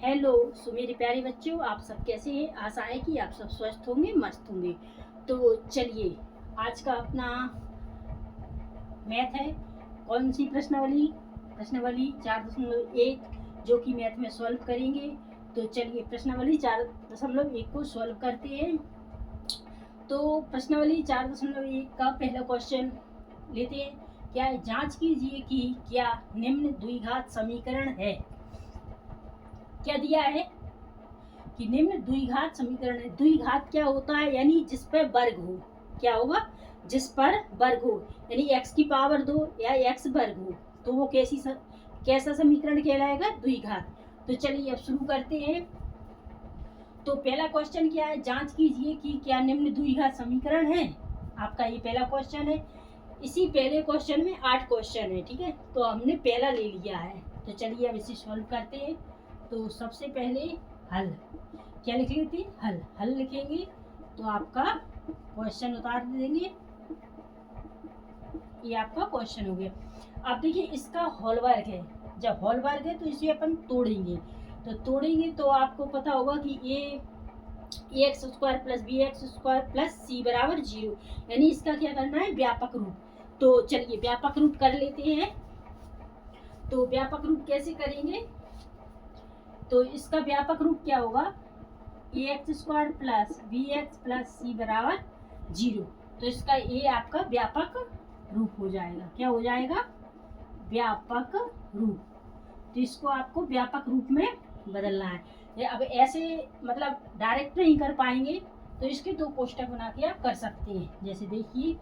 Hello. सो मेरे प्यारे बच्चों, आप सब कैसे हैं? आशा है कि आप सब स्वस्थ होंगे, मस्त होंगे। तो चलिए, आज का अपना मैथ है। कौन सी प्रश्नावली? प्रश्नावली 4.1, जो कि मैथ में सॉल्व करेंगे। तो चलिए प्रश्नावली 4.1 को सॉल्व करते हैं। तो प्रश्नावली 4.1 का पहला क्वेश्चन लेते हैं। क्या है? जांच कीजिए कि क्या निम्न द्विघात समीकरण है। क्या दिया है कि निम्न द्विघात समीकरण है। द्विघात क्या होता है? यानी जिस पर वर्ग हो। क्या होगा? जिस पर वर्ग हो, यानी x की पावर 2 या x वर्ग हो, तो वो कैसा समीकरण कहलाएगा? द्विघात। तो चलिए अब शुरू करते हैं। तो पहला क्वेश्चन क्या है? जांच कीजिए कि क्या निम्न द्विघात समीकरण है। आपका ये पहला क्वेश्चन है। इसी पहले क्वेश्चन में 8 क्वेश्चन है, ठीक है। तो हमने पहला ले लिया है। तो चलिए अब इसे सॉल्व करते हैं। तो सबसे पहले हल क्या लिख लेते हैं? हल। हल लिखेंगे तो आपका क्वेश्चन उतार देंगे। ये आपका क्वेश्चन हो गया। अब देखिए, इसका होल वर्ग है। जब होल वर्ग है तो इसे अपन तोड़ेंगे। तो तोड़ेंगे तो आपको पता होगा कि a x square plus b x square plus c बराबर 0, यानी इसका क्या करना है? व्यापक रूप। तो चलिए व्यापक रूप कर लेते हैं। तो व्यापक रूप कैसे करेंगे? तो इसका व्यापक रूप क्या होगा? A x square plus b x plus c बराबर 0। तो इसका ए आपका व्यापक रूप हो जाएगा। क्या हो जाएगा? व्यापक रूप। तो इसको आपको व्यापक रूप में बदलना है। अब ऐसे मतलब डायरेक्ट नहीं कर पाएंगे, तो इसके दो कोष्टक बना के आप कर सकते हैं। जैसे देखिए,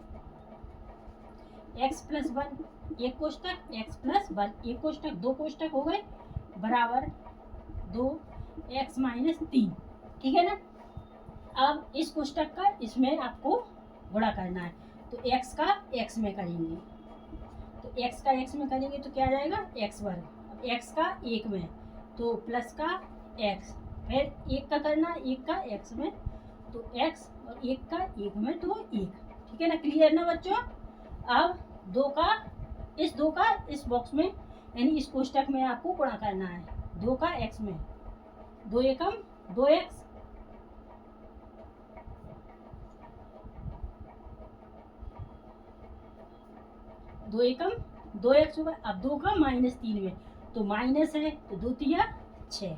x प्लस 1 एक कोष्टक, x प्लस 1 एक कोष्टक, दो कोष्टक हो गए बराबर 2x माइनस 3, ठीक है ना। अब इस कोष्टक का इसमें आपको गुणा करना है। तो x का x में करेंगे। तो x का x में करेंगे तो क्या आ जाएगा? x वर्ग। अब x का 1 में तो प्लस का x, फिर 1 का करना, 1 का x में तो x, और 1 का 1 में तो 1, ठीक है ना। क्लियर ना बच्चों? अब 2 का इस बॉक्स में, यानी इस कोष्टक में आपको गुणा करना है। 2 का x में, 2 एकम 2x, 2 एकम 2x होगा। अब 2 का माइनस 3 में, तो माइनस है तो 2 तिया 6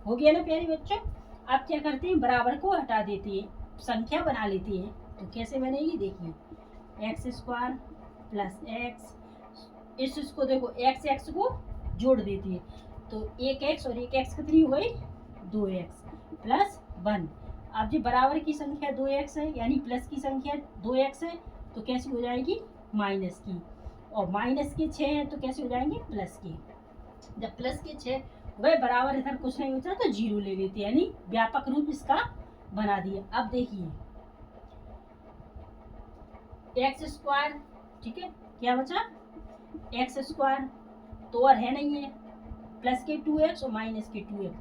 हो गया ना प्यारे बच्चों। अब क्या करते हैं? बराबर को हटा देते हैं, संख्या बना लेते हैं। तो कैसे बनेगी? देखिए, एक्स स्क्वायर प्लस एक्स, इसको देखो एक्स एक्स को जोड़ देती है। तो एक एक्स और एक एक्स कितनी हो गई? 2x plus 1। अब जो बराबर की संख्या 2x है, यानी प्लस की संख्या 2x है, तो कैसी हो जाएगी? माइनस की। और माइनस के 6 हैं तो कैसे हो जाएंगे? प्लस के। जब प्लस के 6 वह बराबर, इधर कुछ नहीं बचा तो 0 ले लेते हैं, यानी व्यापक रूप इसका बना दिया। अब देखिए, एक्स स्क्वायर, ठीक है, क्या बचा? एक्स स्क्वायर तो और है नहीं है, प्लस के 2x और माइनस के 2x,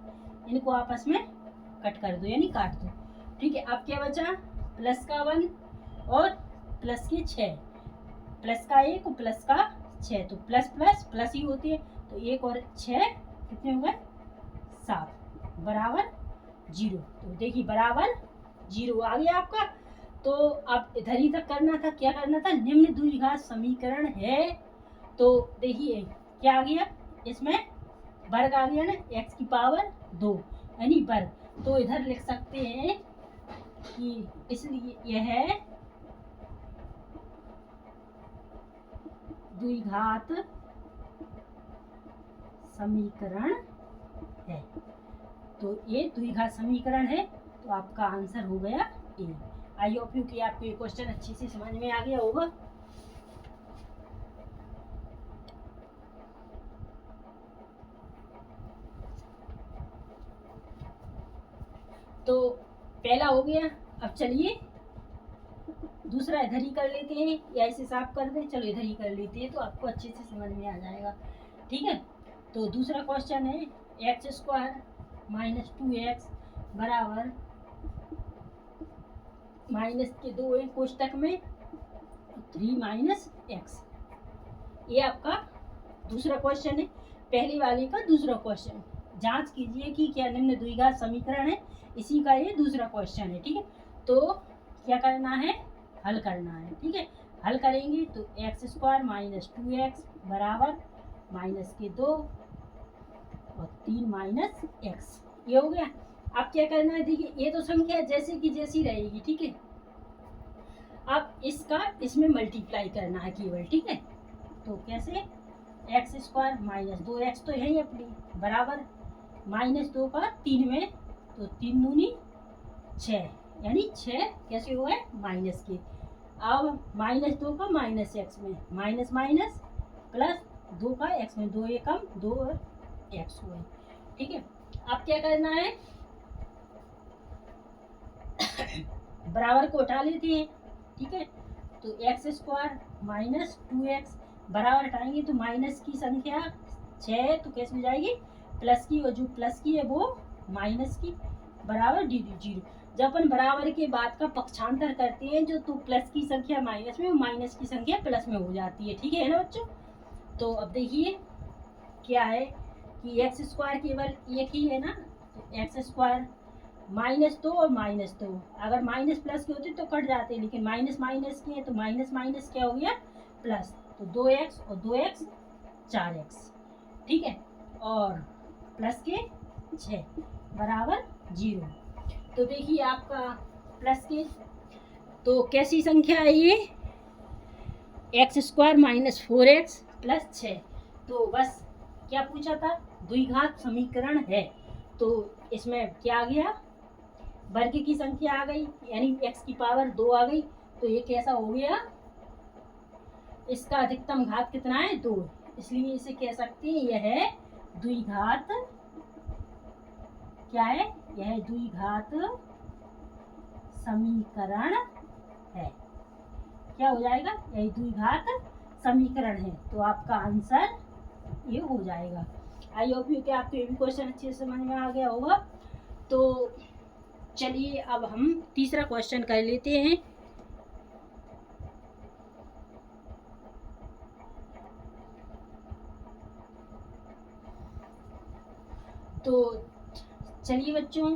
इनको आपस में कट कर दो, यानी काट दो, ठीक है। अब क्या बचा? प्लस का 1 और प्लस के 6, प्लस का 1 और प्लस का 6, तो प्लस प्लस प्लस ही होती है। तो 1 और 6 कितने हो गए? 7 बराबर 0। तो देखिए बराबर 0 आ गया आपका। तो अब इधर ही तक करना था। क्या करना था? निम्न द्विघात समीकरण है। तो देखिए क्या आ गया इसमें? वर्ग आ गया ना, x की पावर 2 यानी वर्ग। तो इधर लिख सकते हैं कि इसलिए यह द्विघात समीकरण है। तो ये द्विघात समीकरण है। तो आपका आंसर हो गया ए। आई होप यू कि आपको ये क्वेश्चन अच्छे से समझ में आ गया होगा। तो पहला हो गया। अब चलिए दूसरा इधर ही कर लेते हैं, या इसे साफ कर दें। चलो इधर ही कर लेते हैं तो आपको अच्छे से समझ में आ जाएगा, ठीक है। तो दूसरा क्वेश्चन है एक्स स्क्वायर माइनस 2x बराबर माइनस के 2 है कोष्टक में 3 माइनस एक्स। ये आपका दूसरा क्वेश्चन है, पहले वाले का दूसरा क्वेश्चन। जांच कीजिए कि क्या निम्न द्विघात समीकरण है। इसी का ये दूसरा क्वेश्चन है, ठीक है। तो क्या करना है, हल करना है, ठीक है। हल करेंगे तो x² माइनस 2x बराबर -2 और 3 - x, ये हो गया। अब क्या करना है, देखिए ये तो संख्या जैसे की जैसी रहेगी, ठीक है। अब इसका इसमें मल्टीप्लाई करना है केवल, ठीक है। तो कैसे, x² माइनस 2x तो है ही अपनी, बराबर -2 का 3 में, तो 3 दूनी 6, यानी 6 कैसे हुआ है, माइनस के। अब -2 का -x में, माइनस माइनस प्लस 2 का x में, 2 एकम 2 और x हुए, ठीक है। अब क्या करना है, बराबर को उठा लेते हैं, ठीक है। तो x² माइनस 2x बराबर हटाएंगे तो माइनस की संख्या 6 तो कैसे हो जाएगी, प्लस की, और जो प्लस की है वो माइनस की, बराबर डी0। जब अपन बराबर के बाद का पक्षांतर करते हैं जो, तो प्लस की संख्या माइनस में और माइनस की संख्या प्लस में हो जाती है, ठीक है ना बच्चों। तो अब देखिए क्या है कि x² केवल एक ही है ना, तो x² -2 और -2, अगर माइनस प्लस के होते तो कट जाते, लेकिन माइनस माइनस के हैं तो माइनस माइनस क्या हो गया, प्लस। तो 2x और 2x 4x, ठीक है, और प्लस के 6 बराबर 0। तो देखिए आपका प्लस के, तो कैसी संख्या है ये, x² माइनस 4x प्लस 6। तो बस क्या पूछा था, द्विघात समीकरण है, तो इसमें क्या आ गया, वर्ग की संख्या आ गई, यानी x की पावर 2 आ गई। तो ये कैसा हो गया, इसका अधिकतम घात कितना है, 2, इसलिए इसे कह सकते हैं यह द्विघात, क्या है, यह द्विघात समीकरण है। क्या हो जाएगा, यह द्विघात समीकरण है। तो आपका आंसर ये हो जाएगा। आई होप यू कि आपको ये भी क्वेश्चन अच्छे से समझ में आ गया होगा। तो चलिए अब हम तीसरा क्वेश्चन कर लेते हैं। तो चलिए बच्चों,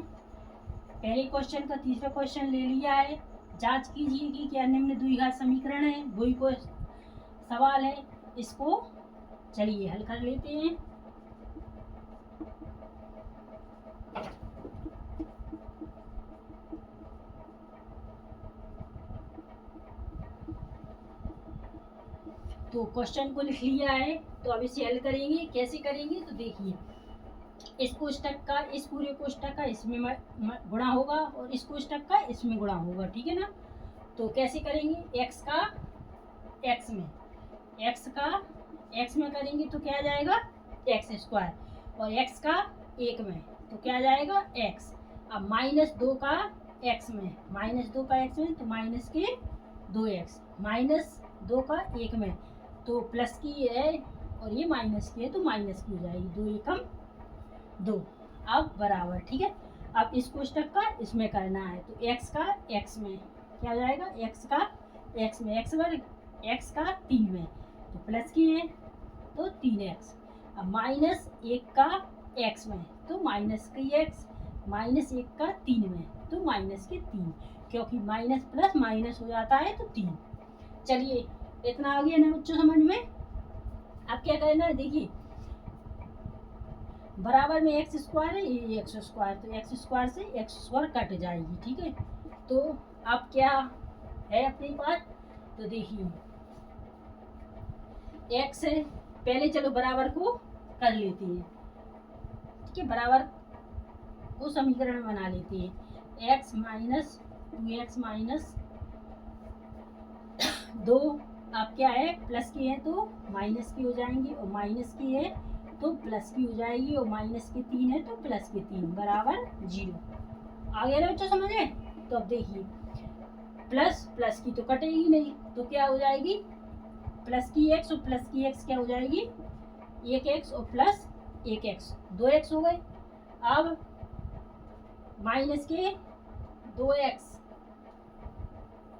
पहले क्वेश्चन का तीसरा क्वेश्चन ले लिया है। जांच कीजिए कि क्या निम्न द्विघात समीकरण है, वही को सवाल है, इसको चलिए हल कर लेते हैं। तो क्वेश्चन को लिख लिया है, तो अब इसे हल करेंगे। कैसे करेंगे, तो देखिए इस कोष्टक का, इस पूरे कोष्टक का इसमें गुणा होगा और इस कोष्टक का इसमें गुणा होगा, ठीक है ना। तो कैसे करेंगे, x का x में, x का x में करेंगे तो क्या आ जाएगा, x², और x का 1 में तो क्या आ जाएगा, x। अब -2 का x में, -2 का x में तो माइनस के 2x, -2 का 1 में तो प्लस की है और ये माइनस की है तो माइनस की हो जाएगी, 2 एकम 2। अब बराबर, ठीक है। अब इस कोष्टक का इसमें करना है, तो x का x में क्या हो जाएगा, x का x में, x वर्ग, x का 3 में तो प्लस की है तो 3x। अब -1 का x में तो माइनस की x, -1 का 3 में तो माइनस के 3, क्योंकि माइनस प्लस माइनस हो जाता है तो 3। चलिए इतना आ गया ना बच्चों समझ में। अब क्या करना है, देखिए बराबर में x² है, ये x², तो x² से x² कट जाएगी, ठीक है। तो अब क्या है अपने पास, तो देखिए x है, पहले चलो बराबर को कर लेते हैं, ठीक है, बराबर को समीकरण बना लेते हैं। x माइनस 2x माइनस 2, अब क्या है, प्लस की है तो माइनस की हो जाएंगी, और माइनस की है तो प्लस की हो जाएगी, और माइनस के 3 है तो प्लस के 3 बराबर 0। आ गया ना बच्चों समझ में। तो अब देखिए प्लस प्लस की तो कटेगी नहीं, तो क्या हो जाएगी, प्लस की x और प्लस की x क्या हो जाएगी, 1x और प्लस 1x 2x हो गए। अब माइनस के 2x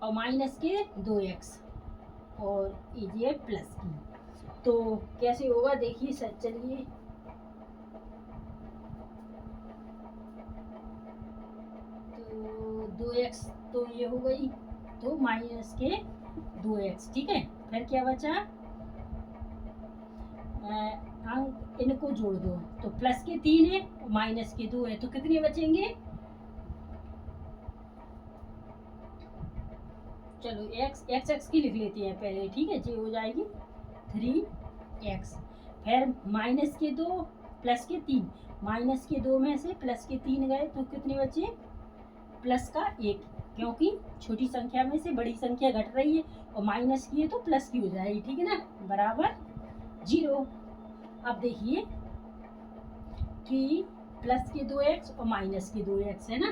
और माइनस के 2x और ये प्लस की, तो कैसे होगा देखिए, चलिए 2x तो ये हो गई, तो माइनस के 2x, ठीक है। फिर क्या बचा, अंक इनको जोड़ दो, तो प्लस के 3 है और माइनस के 2 है, तो कितने बचेंगे, चलो x की लिख लेते हैं पहले, ठीक है। ये हो जाएगी 3x, फिर माइनस के 2 प्लस के 3, माइनस के 2 में से प्लस के 3 गए तो कितने बचे, प्लस का 1, क्योंकि छोटी संख्या में से बड़ी संख्या घट रही है और माइनस की है तो प्लस की हो जाएगी, ठीक है ना, बराबर 0। अब देखिए कि प्लस के 2x और माइनस के 2x है ना,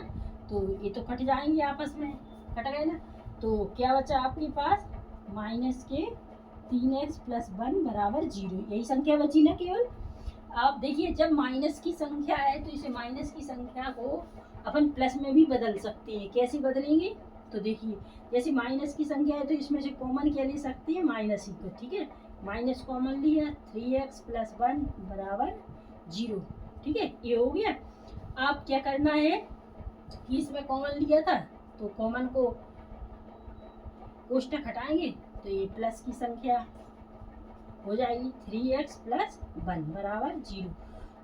तो ये तो कट जाएंगे आपस में, कट गए ना, तो क्या बचा आपके पास, माइनस के 3x प्लस 1 बराबर 0, यही संख्या बची ना केवल। आप देखिए जब माइनस की संख्या है तो इसे माइनस की संख्या को अपन प्लस में भी बदल सकते हैं, कैसे बदलेंगे, तो देखिए जैसे माइनस की संख्या है तो इसमें से कॉमन क्या ले सकते हैं, माइनस ही को, ठीक है, माइनस कॉमन लिया, 3x प्लस 1 बराबर 0, ठीक है, ये हो गया। आप क्या करना है कि इसमें कॉमन लिया था तो कॉमन को कोष्टक हटाएंगे तो ये प्लस की संख्या हो जाएगी, 3x प्लस 1 बराबर 0।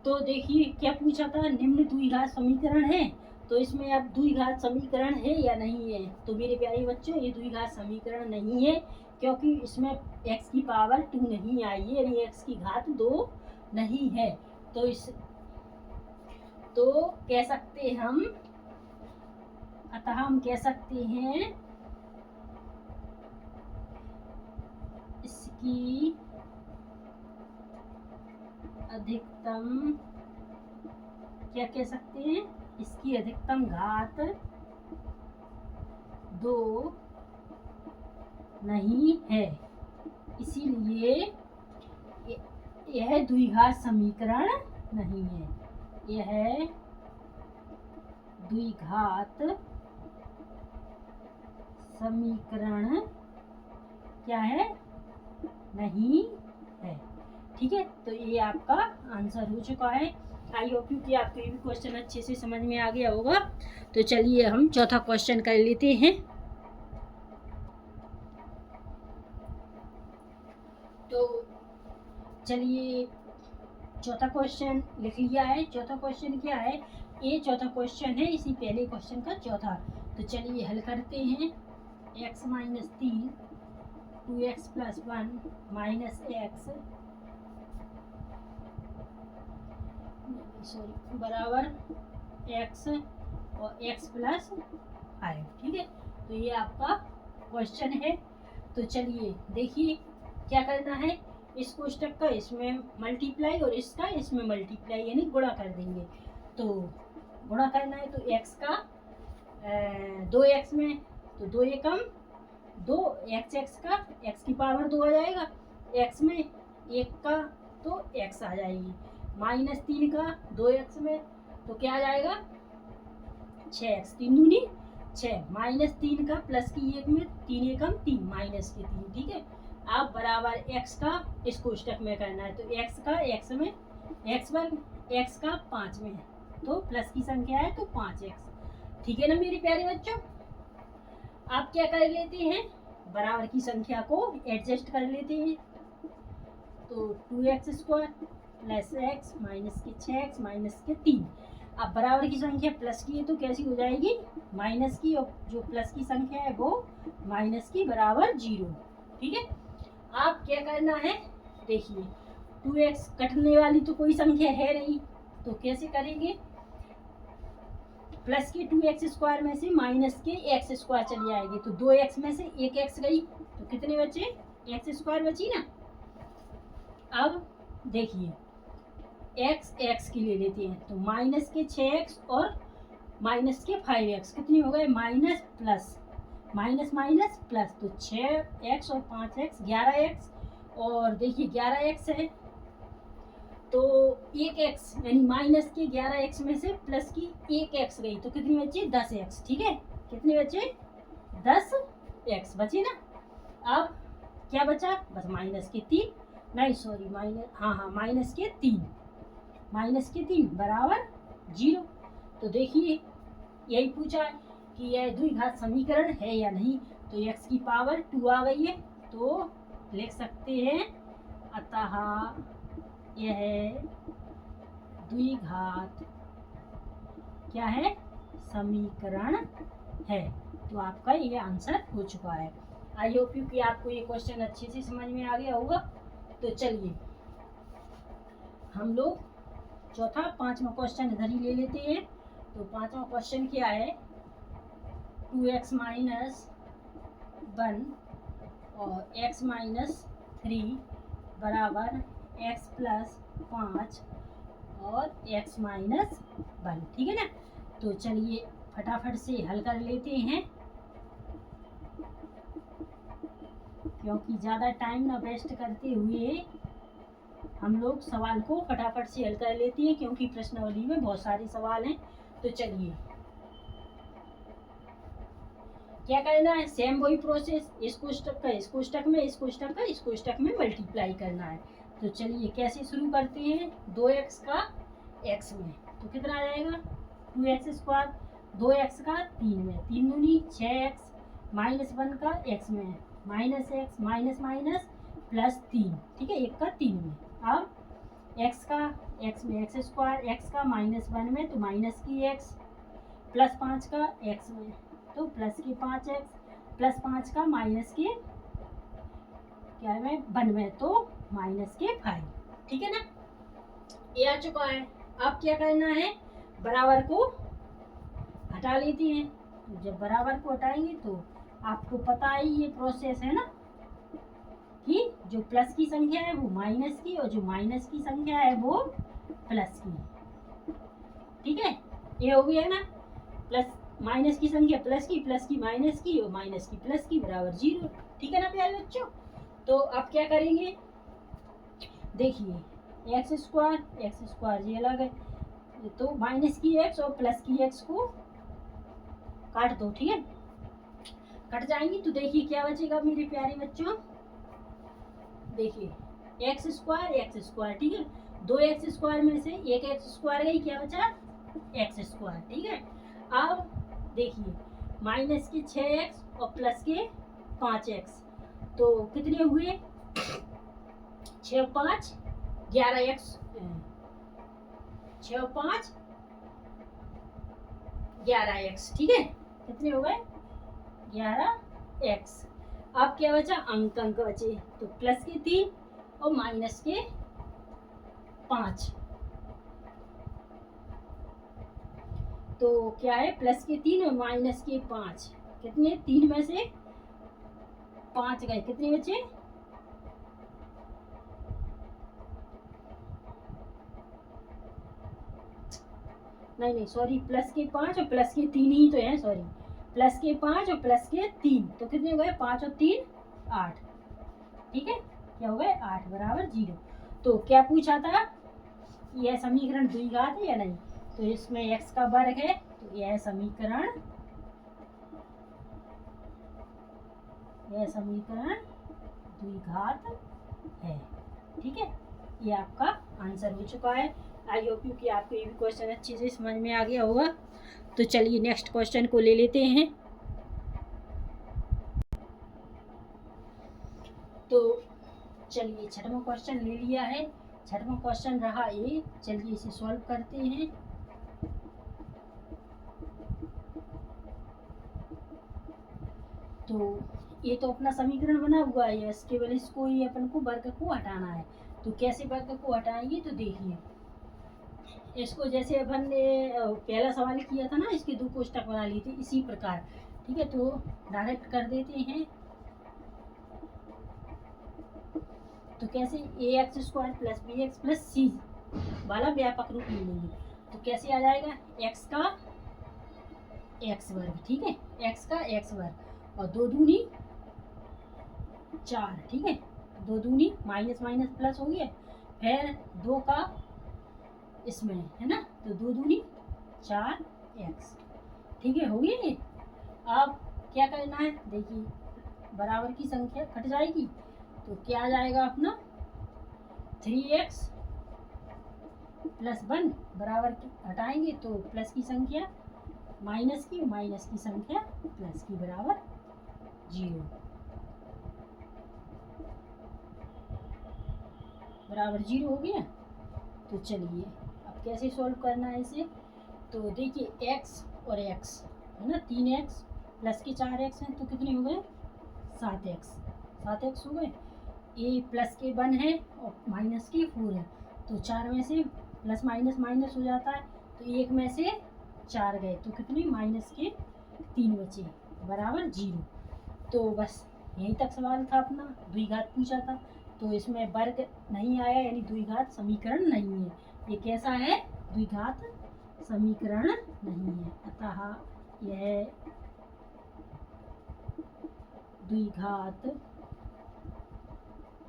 तो देखिए क्या पूछा था, निम्न द्विघात समीकरण है, तो इसमें अब द्विघात समीकरण है या नहीं है, तो मेरे प्यारे बच्चों ये द्विघात समीकरण नहीं है, क्योंकि इसमें x की पावर 2 नहीं आई है, यानी x की घात 2 नहीं है, तो इस तो कह सकते हम, अतः हम कह सकते हैं इसकी अधिकतम, क्या कह सकते हैं, इसकी अधिकतम घात 2 नहीं है, इसीलिए यह द्विघात समीकरण नहीं है, यह द्विघात समीकरण क्या है, नहीं है, ठीक है। तो ये आपका आंसर हो चुका है। आई होप कि आपको ये भी क्वेश्चन अच्छे से समझ में आ गया होगा। तो चलिए हम चौथा क्वेश्चन कर लेते हैं। तो चलिए चौथा क्वेश्चन लिख लिया है। चौथा क्वेश्चन क्या है, ये चौथा क्वेश्चन है इसी पहले क्वेश्चन का चौथा। तो चलिए हल करते हैं। x minus 3 2x plus 1 minus x बराबर x और x प्लस 5, ठीक है। तो ये आपका क्वेश्चन है। तो चलिए देखिए क्या करना है, इस कोष्टक का इसमें मल्टीप्लाई और इसका इसमें मल्टीप्लाई यानी गुणा कर देंगे। तो गुणा करना है तो x का 2x में तो 2 एकम 2 x का x की पावर 2 आ जाएगा, x में 1 का तो x आ जाएगी, माइनस 3 का 2x में तो क्या आ जाएगा 6x, 3 दूनी 6, माइनस 3 का प्लस की 1 में 3 एकम 3 माइनस के 3, ठीक है। अब बराबर x का इस कोष्टक में करना है तो x का x में x वर्ग x का 5 में तो प्लस की संख्या है तो 5x, ठीक है ना मेरे प्यारे बच्चों। आप क्या कर लेते हैं, बराबर की संख्या को एडजस्ट कर लेते हैं। तो 2x square plus x minus के 6x माइनस के 3। अब बराबर की संख्या प्लस की है तो कैसी हो जाएगी माइनस की, और जो प्लस की संख्या है वो माइनस की बराबर 0, ठीक है। आप क्या करना है, देखिए 2x कटने वाली तो कोई संख्या है नहीं तो कैसे करेंगे, प्लस के 2x स्क्वायर में से माइनस के x स्क्वायर चली आएगी तो 2x में से 1x गई तो कितने बचे x स्क्वायर बची ना। अब देखिए x की ले लेते हैं तो माइनस के 6x और माइनस के 5x कितने हो गए minus plus minus minus plus, तो 6x और 5x 11x, और देखिए 11x है तो 1x यानी माइनस के 11x में से प्लस की 1x गई तो कितनी बची 10x, ठीक है। कितने बचे 10x बचे ना। अब क्या बचा बस माइनस के 3 नहीं सॉरी माइनस माइनस के 3 बराबर 0। तो देखिए यही पूछा है कि यह द्विघात समीकरण है या नहीं। तो x की पावर 2 आ गई है, तो लिख सकते हैं अतः यह द्विघात क्या है, समीकरण है। तो आपका ये आंसर हो चुका है। आई होप यू कि आपको ये क्वेश्चन अच्छे से समझ में आ गया होगा। तो चलिए हम लोग पांचवा क्वेश्चन इधर ही ले लेते हैं। तो पांचवा क्वेश्चन क्या है, 2x माइनस 1 और x माइनस 3 बराबर x प्लस 5 और x माइनस 1, ठीक है ना। तो चलिए फटाफट से हल कर लेते हैं, क्योंकि ज़्यादा टाइम ना वेस्ट करते हुए हम लोग सवाल को फटाफट से हल कर लेते हैं, क्योंकि प्रश्नावली में बहुत सारे सवाल हैं। तो चलिए क्या करना है, सेम वही प्रोसेस, इस कोष्टक का इस कोष्टक में, इस कोष्टक का इस कोष्टक में मल्टीप्लाई करना है। तो चलिए कैसे शुरू करते हैं, 2x का x में, तो कितना आ जाएगा 2x स्क्वायर, 2x का 3 में, 3 दूनी 6x माइनस 1 का x में, minus x minus minus plus 3, ठीक है, 1 का 3 में। अब x का x में x स्क्वायर, x का माइनस 1 में तो माइनस की x, प्लस 5 का x में तो प्लस के 5x, प्लस 5 का माइनस के क्या है 1 में तो माइनस के 5, ठीक है ना। ये आ चुका है। अब क्या करना है, बराबर को हटा लेते हैं। तो जब बराबर को हटाएंगे तो आपको पता है ये प्रोसेस है ना, कि जो प्लस की संख्या है वो माइनस की और जो माइनस की संख्या है वो प्लस की, ठीक है। ये हो गया ना, प्लस माइनस की संख्या प्लस की माइनस की और माइनस की प्लस की बराबर 0, ठीक है ना प्यारे बच्चों। तो अब क्या करेंगे, देखिए एक्स स्क्वायर ये अलग है, तो माइनस की x और प्लस की x को काट दो, ठीक है, कट जाएंगी। तो देखिए क्या बचेगा मेरे प्यारे बच्चों, देखिए एक्स स्क्वायर, ठीक है, 2x स्क्वायर में से एक एक्स स्क्वायर गई, क्या बचा एक्स स्क्वायर, ठीक है। अब देखिए माइनस के 6x और प्लस के 5x, तो कितने हुए 6 5 11x, 6 5 11x, ठीक है, कितने हो गए 11x। अब क्या बचा, अंक बचे, तो प्लस के 3 और माइनस के 5, तो क्या है प्लस के 3 और माइनस के 5, कितने 3 में से 5 गए, कितने बचे नहीं सॉरी, प्लस के 5 और प्लस के 3 ही तो है, सॉरी, प्लस के 5 और प्लस के 3, तो कितने हो गए 5 और 3 8, ठीक है, क्या हो गए 8 बराबर 0। तो क्या पूछा था, यह समीकरण द्विघात है या नहीं, तो इसमें x का वर्ग है, तो यह समीकरण द्विघात है, ठीक है। ये आपका आंसर हो चुका है। आई होप यू कि आपको ये भी क्वेश्चन अच्छे से समझ में आ गया होगा। तो चलिए नेक्स्ट क्वेश्चन को ले लेते हैं। तो चलिए छठवां क्वेश्चन ले लिया है, छठवां क्वेश्चन रहा ये, चलिए इसे सॉल्व करते हैं। तो ये तो अपना समीकरण बना हुआ है, इसके केवल इसको ही अपन को वर्ग को हटाना है। तो कैसे वर्ग को हटाएंगे, तो देखिए इसको जैसे अपन ने पहला सवाल किया था ना, इसके 2 कोष्टक बना लिए थे इसी प्रकार, ठीक है। तो डायरेक्ट कर देते हैं, तो कैसे ax square plus bx plus c वाला व्यापक रूप ले लेंगे। तो कैसे आ जाएगा, x का x वर्ग, ठीक है, x का x वर्ग और 2 दूनी 4, ठीक है, 2 दूनी माइनस माइनस प्लस हो गया, फिर 2 का इसमें है ना, तो 2 दूनी 4x, ठीक है, हो गया ये। अब क्या करना है, देखिए बराबर की संख्या कट जाएगी, तो क्या आ जाएगा अपना 3x प्लस 1 बराबर की हटाएंगे तो प्लस की संख्या माइनस की संख्या प्लस की बराबर 0 बराबर 0 हो गया। तो चलिए अब कैसे सॉल्व करना है इसे। तो देखिए x और x है ना, 3x प्लस के 4x हैं तो कितने हो गए 7x हो गए। ये प्लस के 1 है और माइनस के 4 है, तो 4 में से प्लस माइनस माइनस हो जाता है, तो 1 में से 4 गए तो कितने माइनस के 3 बचे बराबर 0। तो बस यहीं तक सवाल था अपना, द्विघात पूछा था, तो इसमें वर्ग नहीं आया यानी द्विघात समीकरण नहीं है। ये कैसा है, द्विघात समीकरण नहीं है, अतः यह द्विघात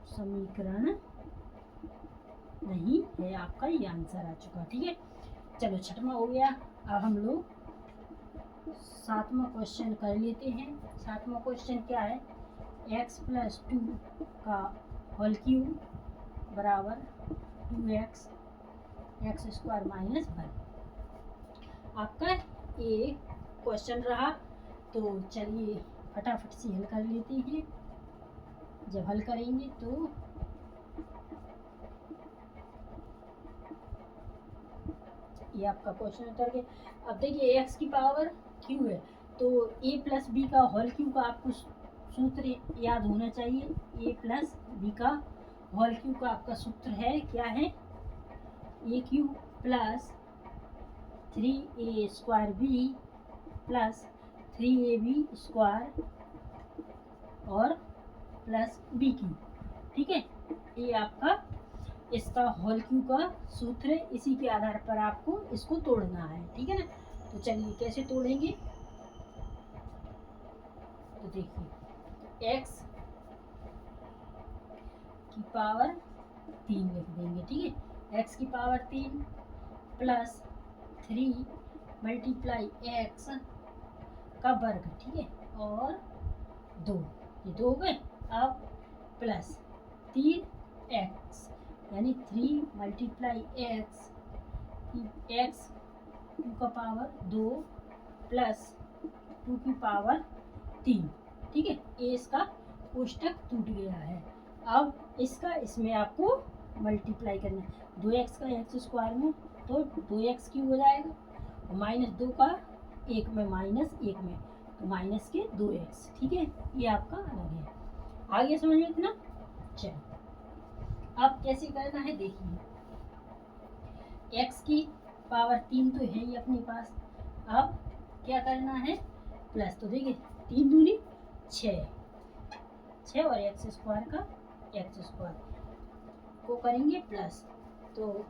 समीकरण नहीं है। आपका ये आंसर आ चुका, ठीक है। चलो छठवां हो गया। अब हम लोग 7वां क्वेश्चन कर लेते हैं। 7वां क्वेश्चन क्या है, x + 2 का होल क्यूब बराबर 2x x² - 1। आपका ये क्वेश्चन रहा, तो चलिए फटाफट से हल कर लेते हैं। जब हल करेंगे तो ये आपका क्वेश्चन उतर गया। अब देखिए x की पावर q है, तो a + b का होल क्यूब का आपको सूत्र याद होना चाहिए। a + b का होल क्यूब का आपका सूत्र है, क्या है, a³ + 3a² + 3ab² और प्लस b³, ठीक है। ये आपका इसका होल क्यूब का सूत्र है, इसी के आधार पर आपको इसको तोड़ना है, ठीक है ना। तो चलिए कैसे तोड़ेंगे, तो देखिए x की पावर 3 लिख देंगे, ठीक है। x की पावर 3 + 3 × x का वर्ग, ठीक है, और 2, ये 2 हो गए। अब प्लस 3x यानी 3 × x, x 2 का पावर 2 प्लस 2 की पावर 3, ठीक है। ये इसका कोष्टक टूट गया है। अब इसका इसमें आपको मल्टीप्लाई करना है, 2x का x² में तो 2x³ हो जाएगा, -2 का 1 में -1 में तो माइनस के 2x, ठीक है। ये आपका अलग है, आगे समझ में इतना। चलो अब कैसे करना है देखिए, x की पावर 3 तो है ही अपने पास, अब क्या करना है, प्लस, तो देखिए 3 दूनी 6 और x² का x² को करेंगे प्लस, तो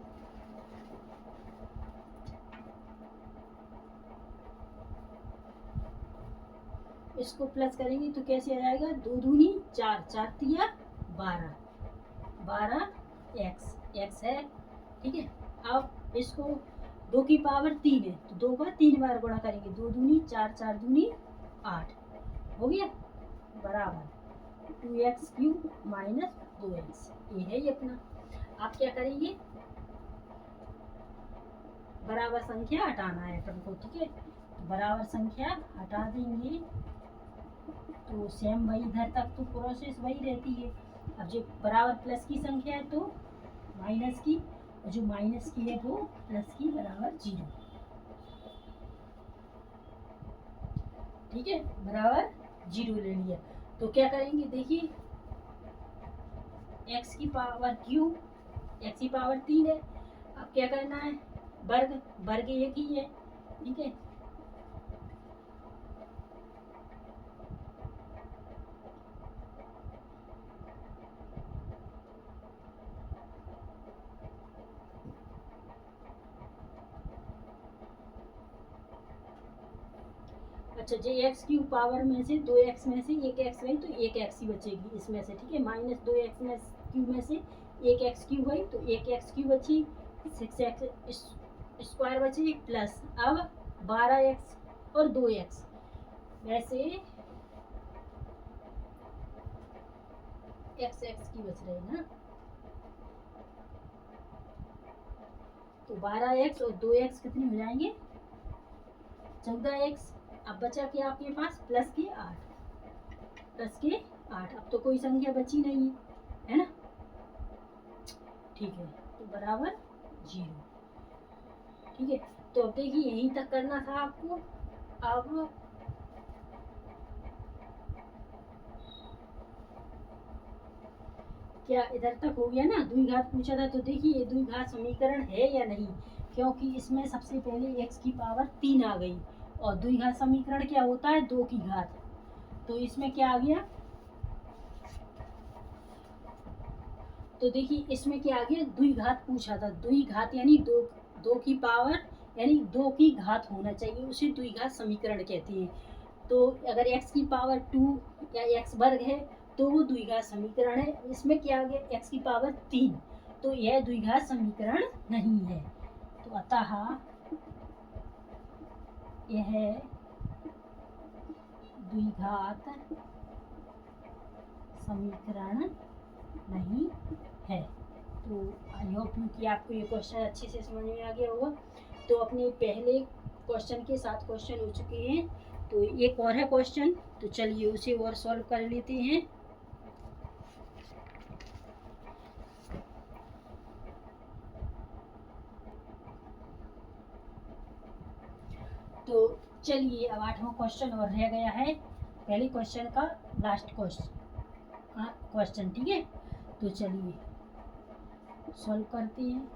इसको प्लस करेंगे तो कैसे आ जाएगा, 2 दूनी 4, 4 तिया 12x है, ठीक है। अब इसको 2 की पावर 3 है, तो 2 का 3 बार गुणा करेंगे, 2 दूनी 4, 4 दूनी 8 हो गया बराबर 2x³ - 2x, ये है ये अपना। आप क्या करेंगे, बराबर संख्या हटाना है अपन को, ठीक है। बराबर संख्या हटा देंगे तो सेम वही इधर तक तो प्रोसेस वही रहती है। अब जो बराबर प्लस की संख्या है तो माइनस की, और जो माइनस की है वो प्लस की बराबर 0, ठीक है, बराबर 0 ले लिया। तो क्या करेंगे देखिए, x की पावर क्यू, x की पावर 3 है, अब क्या करना है, वर्ग, वर्ग एक ही है, ठीक है। अच्छा, जो x³ पावर में से 2x में से एक x गई तो एक x ही बचेगी इसमें से, ठीक है। -2x में क्यूब में से एक x³ गई तो एक x³ बची, 6x² बची, प्लस अब 12x और 2x वैसे x की बच रही ना, तो 12x और 2x कितने हो जाएंगे 14x। अब बचा क्या आपके पास, प्लस के 8। अब तो कोई संख्या बची नहीं है ना, ठीक है, तो बराबर 0। ठीक है, तो अब देखिए यहीं तक करना था आपको। अब क्या इधर तक हो गया ना, द्विघात पूछा था, तो देखिए ये द्विघात समीकरण है या नहीं, क्योंकि इसमें सबसे पहले x की पावर 3 आ गई, और द्विघात समीकरण क्या होता है, 2 की घात। तो इसमें क्या आ गया, तो देखिए इसमें क्या आ गया, द्विघात पूछा था, द्विघात यानी दो की पावर यानी 2 की घात होना चाहिए, उसे द्विघात समीकरण कहते हैं। तो अगर x की पावर 2 या x वर्ग है तो वो द्विघात समीकरण है। इसमें क्या आ गया, x की पावर 3, तो यह द्विघात समीकरण नहीं है। तो अतः यह द्विघात समीकरण नहीं है। तो आई होप कि आपको ये क्वेश्चन अच्छे से समझ में आ गया होगा। तो अपने पहले क्वेश्चन के 7 क्वेश्चन हो चुके हैं, तो एक और है क्वेश्चन, तो चलिए उसे और सॉल्व कर लेते हैं। तो चलिए अब 8वां क्वेश्चन और रह गया है, पहले क्वेश्चन का लास्ट क्वेश्चन, ठीक है। तो चलिए सॉल्व करते हैं।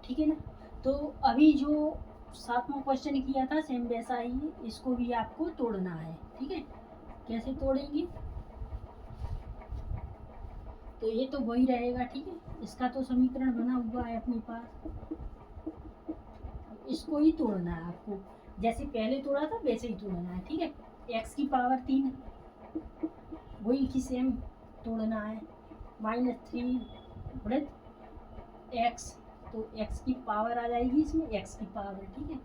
ठीक है ना, तो अभी जो 7वां क्वेश्चन किया था सेम वैसा ही इसको भी आपको तोड़ना है, ठीक है। कैसे तोड़ेंगे, तो ये तो वही रहेगा, ठीक है, इसका तो समीकरण बना हुआ है अपने पास, इसको ही तोड़ना है आपको, जैसे पहले तोड़ा था वैसे ही तोड़ना है, ठीक है। x की पावर 3 वही की सेम तोड़ना है, -3 गुणित x, तो x की पावर आ जाएगी इसमें, x की पावर, ठीक है,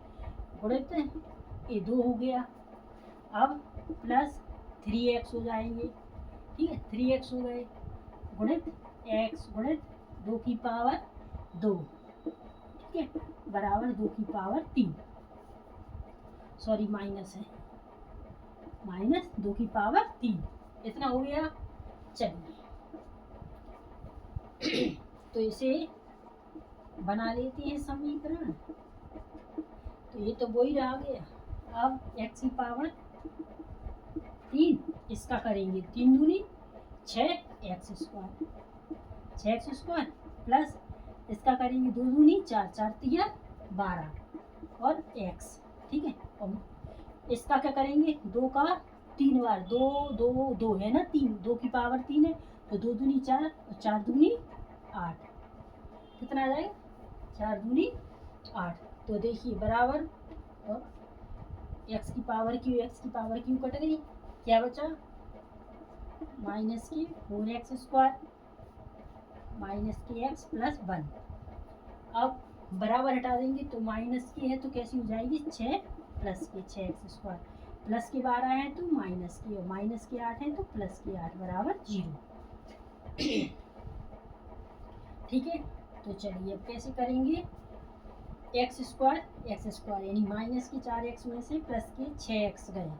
गुणित ये 2 हो गया, अब प्लस 3x हो जाएंगे, ठीक है, 3x हो गए, गुणित x गुणित 2 की पावर 2, ठीक है, बराबर 2 की पावर 3, सॉरी माइनस है, -2 की पावर 3, इतना हो गया। चलिए तो इसे बना लेते हैं समीकरण, तो ये तो वही रह गया। अब x की पावर 3, इसका करेंगे 3 दूनी 6x square, 6x square plus इसका करेंगे 2 दूनी 4, 4 तिया 12 और x, ठीक है, और इसका क्या करेंगे 2 का 3 बार, 2 2 2 है ना, 3 2 की पावर 3 है, तो 2 दूनी 4 और 4 दूनी 8, कितना आ जाएगा 4 दूनी 8। तो देखिए बराबर, और x की पावर क्यू कट गई, क्या बचा -4x स्क्वायर -x प्लस 1। अब बराबर हटा देंगे तो माइनस की है तो कैसी हो जाएगी 6 प्लस के 6x स्क्वायर, प्लस के 12 है तो माइनस की, और माइनस के 8 है तो प्लस के 8 बराबर 0। ठीक है, तो चलिए अब कैसे करेंगे, एक्स स्क्वायर यानी माइनस के 4x में से प्लस के 6x गए,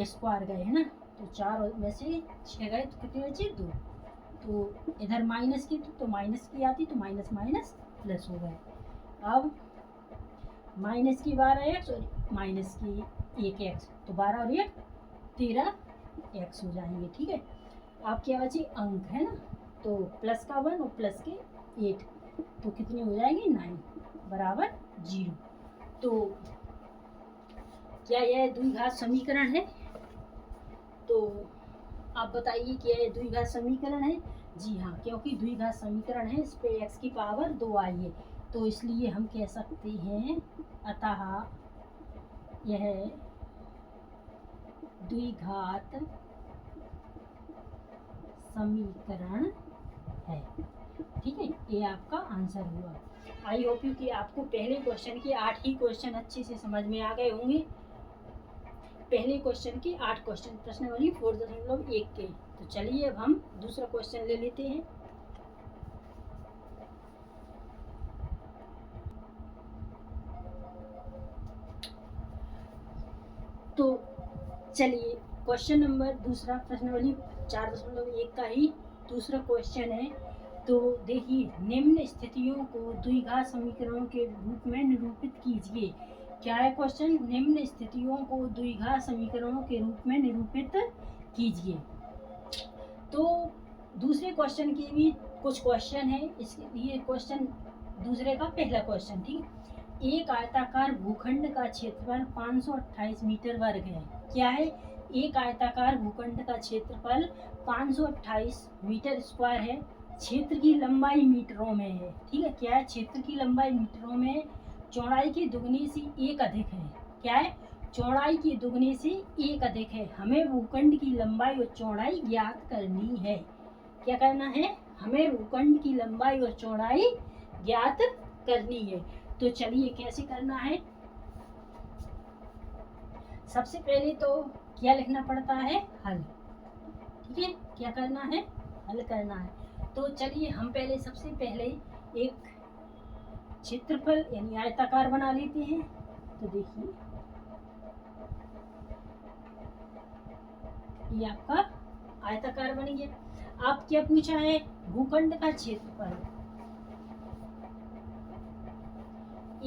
स्क्वायर गए है ना, तो 4 में से 6 गए तो कितने बचे 2, तो इधर माइनस की तो माइनस की आती, तो माइनस माइनस प्लस हो गए। अब माइनस की 12x और माइनस की 1x, तो 12 और 1 13x हो जाएंगे, ठीक है। अब क्या बचे अंक है ना, तो प्लस का 1 और प्लस के 8, तो कितने हो जाएंगे 9 बराबर 0। तो क्या यह द्विघात समीकरण है, तो आप बताइए क्या यह द्विघात समीकरण है। जी हाँ, क्योंकि द्विघात समीकरण है, इस पे x की पावर 2 आई है, तो इसलिए हम कह सकते हैं अतः यह द्विघात समीकरण है, ठीक है, ये आपका आंसर हुआ। आई होप यू कि आपको पहले क्वेश्चन के 8 ही क्वेश्चन अच्छे से समझ में आ गए होंगे। पहले क्वेश्चन के 8 क्वेश्चन प्रश्नावली 4.1 के। तो चलिए अब हम दूसरा क्वेश्चन ले लेते हैं। चलिए क्वेश्चन नंबर दूसरा, प्रश्नावली 4.1 का ही दूसरा क्वेश्चन है। तो देखिए, निम्न स्थितियों को द्विघात समीकरणों के रूप में निरूपित कीजिए। क्या है क्वेश्चन? निम्न स्थितियों को द्विघात समीकरणों के रूप में निरूपित कीजिए। तो दूसरे क्वेश्चन के भी कुछ क्वेश्चन है, इसलिए क्वेश्चन दूसरे का पहला क्वेश्चन, ठीक। एक आयताकार भूखंड का क्षेत्रफल 528 मीटर वर्ग है। क्या है? एक आयताकार भूखंड का क्षेत्रफल 528 मीटर स्क्वायर है। क्षेत्र की लंबाई मीटरों में है, ठीक है। क्या है? क्षेत्र की लंबाई मीटरों में, चौड़ाई के दुगने से एक अधिक है। क्या है? चौड़ाई के दुगने से एक अधिक है। हमें भूखंड की लंबाई और चौड़ाई ज्ञात करनी है। क्या करना है? हमें भूखंड की लंबाई और चौड़ाई ज्ञात करनी है। तो चलिए कैसे करना है। सबसे पहले तो क्या लिखना पड़ता है? हल, ठीक है। क्या करना है? हल करना है। तो चलिए हम पहले सबसे पहले एक क्षेत्रफल यानी आयताकार बना लेते हैं। तो देखिए, ये आपका आयताकार बन गया। आप क्या पूछा है? भूखंड का क्षेत्रफल।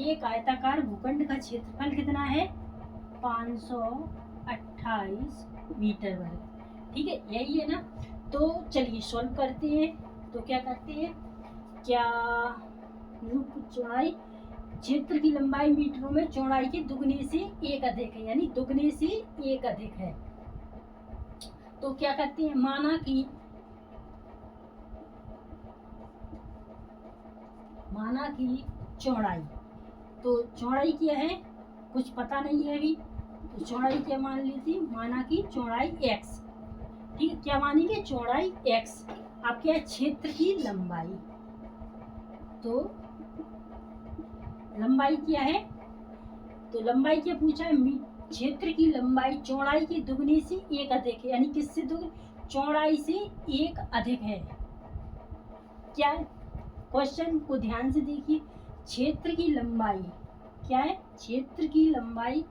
एक आयताकार भूखंड का क्षेत्रफल कितना है? 528 मीटर वर्ग, ठीक है। यही है ना। तो चलिए सॉल्व करते हैं। तो क्या करते हैं? क्या चौड़ाई, क्षेत्र की लंबाई मीटरों में चौड़ाई के दुगने से एक अधिक है, यानी दुगने से एक अधिक है। तो क्या करते हैं? माना कि चौड़ाई, तो चौड़ाई क्या है? कुछ पता नहीं है अभी, तो चौड़ाई क्या मान लेती? माना कि चौड़ाई x, ठीक है। क्या मानेंगे? चौड़ाई x। अब क्या है? क्षेत्र की लंबाई, तो लंबाई क्या है? तो लंबाई क्या पूछा है? क्षेत्र की लंबाई चौड़ाई के दुगने से एक अधिक है, यानी किससे दुगने? चौड़ाई से एक अधिक है। क्या है? क्वेश्चन को ध्यान से देखिए। क्षेत्र की लंबाई क्या है? क्षेत्र की लंबाई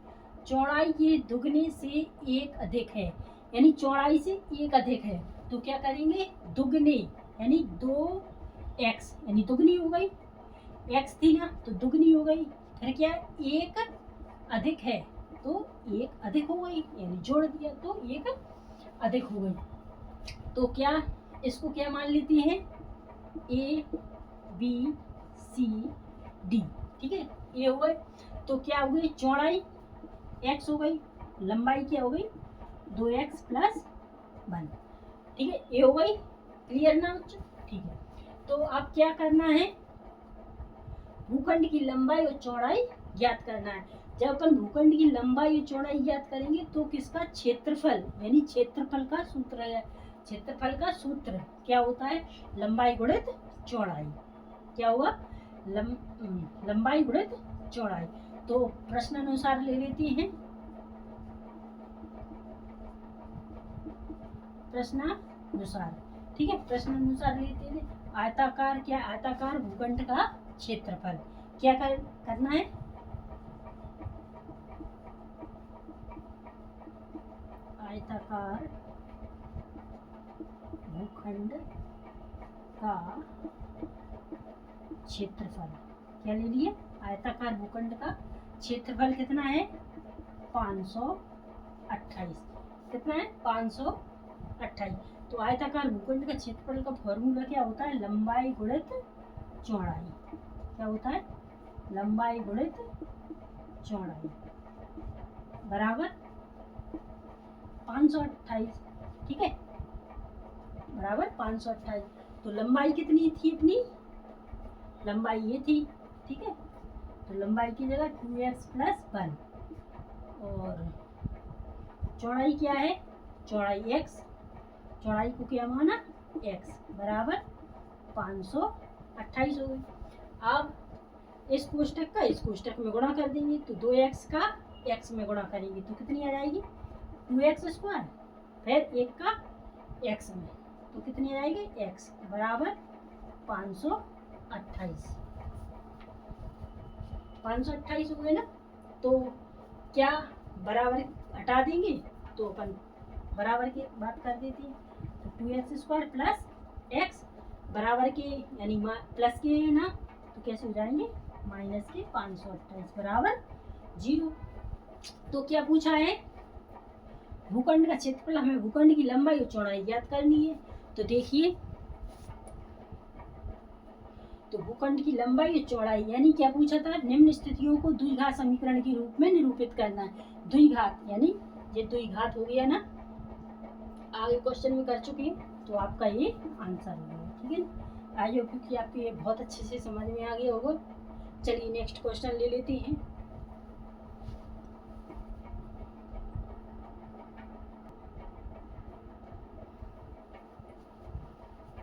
चौड़ाई के दुगने से एक अधिक है, यानी चौड़ाई से एक अधिक है। तो क्या करेंगे? दुगने यानी 2x, यानी दुगनी हो गई। x थी ना, तो दुगनी हो गई। फिर क्या है? एक अधिक है, तो एक अधिक हो गई, यानी जोड़ दिया तो एक अधिक हो गई। तो क्या इसको क्या मान लेते हैं? A B C D, ठीक है। ये हो गए। तो क्या हो गई? चौड़ाई x हो गई, लंबाई क्या हो गई? 2x + 1, ठीक है। ये हो गई। क्लियर ना? ठीक है। तो अब क्या करना है? भूखंड की लंबाई और चौड़ाई ज्ञात करना है। जब अपन भूखंड की लंबाई और चौड़ाई ज्ञात करेंगे तो किसका? क्षेत्रफल, यानी क्षेत्रफल का सूत्र है। क्षेत्रफल का सूत्र क्या होता है? लंबाई गुणित चौड़ाई। क्या हुआ? लंबाई गुणित चौड़ाई। तो प्रश्न अनुसार ले लेते हैं। प्रश्नानुसार, ठीक है। प्रश्नानुसार लेते हैं। आयताकार क्या? आयताकार भूखंड का क्षेत्रफल। क्या करना है? आयताकार भूखंड का क्षेत्रफल क्या ले लिए? आयताकार भूखंड का क्षेत्रफल कितना है? 528। कितना है? 528। तो आयताकार भूखंड का क्षेत्रफल का फॉर्मूला क्या होता है? लंबाई गुणित चौड़ाई। क्या होता है? लंबाई गुणित चौड़ाई बराबर 528, ठीक है, बराबर 528। तो लंबाई कितनी थी अपनी? लंबाई ये थी, ठीक है। तो लंबाई की जगह 2x + 1, और चौड़ाई क्या है? चौड़ाई x, चौड़ाई को क्या माना? x, बराबर 528 हो गई। अब इस कोष्टक का इस कोष्टक में गुणा कर देंगे, तो 2x का x में गुणा करेंगे तो कितनी आ जाएगी? 2x², फिर 1 का x में, तो कितनी आ जाएगी? x, बराबर 528। 528 हो गए ना। तो क्या बराबर हटा देंगे? तो अपन बराबर के बात कर देते हैं। तो 2x² प्लस x बराबर के यानी प्लस के है ना, तो कैसे हो जाएंगे माइनस के 528 बराबर 0। तो क्या पूछा है, भूखंड का क्षेत्रफल, हमें भूखंड की लंबाई और चौड़ाई ज्ञात करनी है। तो देखिए, तो भूखंड की लंबाई और चौड़ाई यानी क्या पूछा था, निम्न स्थितियों को द्विघात समीकरण के रूप में निरूपित करना है। द्विघात यानी ये द्विघात हो गया ना, आगे क्वेश्चन में कर चुके हैं, तो आपका ये आंसर हो गया। ठीक है, आई होप कि आपको ये बहुत अच्छे से समझ में आ गया होगा। चलिए नेक्स्ट क्वेश्चन ले लेते हैं।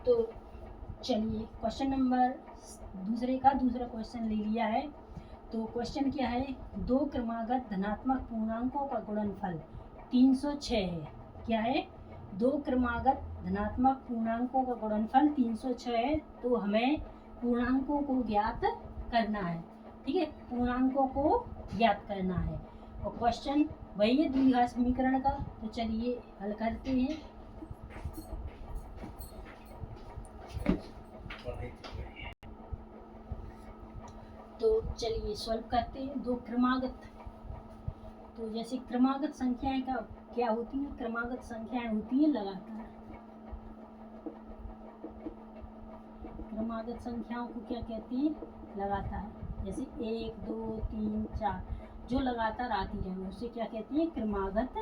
तो चलिए क्वेश्चन नंबर दूसरा क्वेश्चन ले लिया है। तो क्वेश्चन क्या है, दो क्रमागत धनात्मक पूर्णांकों का गुणनफल 306 है। क्या है, दो क्रमागत धनात्मक पूर्णांकों का गुणनफल 306 है। तो हमें पूर्णांकों को ज्ञात करना है। ठीक है, पूर्णांकों को ज्ञात करना है और क्वेश्चन वही है द्विघात समीकरण का। तो चलिए हल करते हैं। तो चलिए सॉल्व करते हैं। दो क्रमागत, तो जैसे क्रमागत संख्याएं का क्या होती है, क्रमागत संख्याएं होती है लगातार। क्रमागत संख्याओं को क्या कहते हैं, लगातार। जैसे 1 2 3 4 जो लगातार आती रहे उसे क्या कहती है, क्रमागत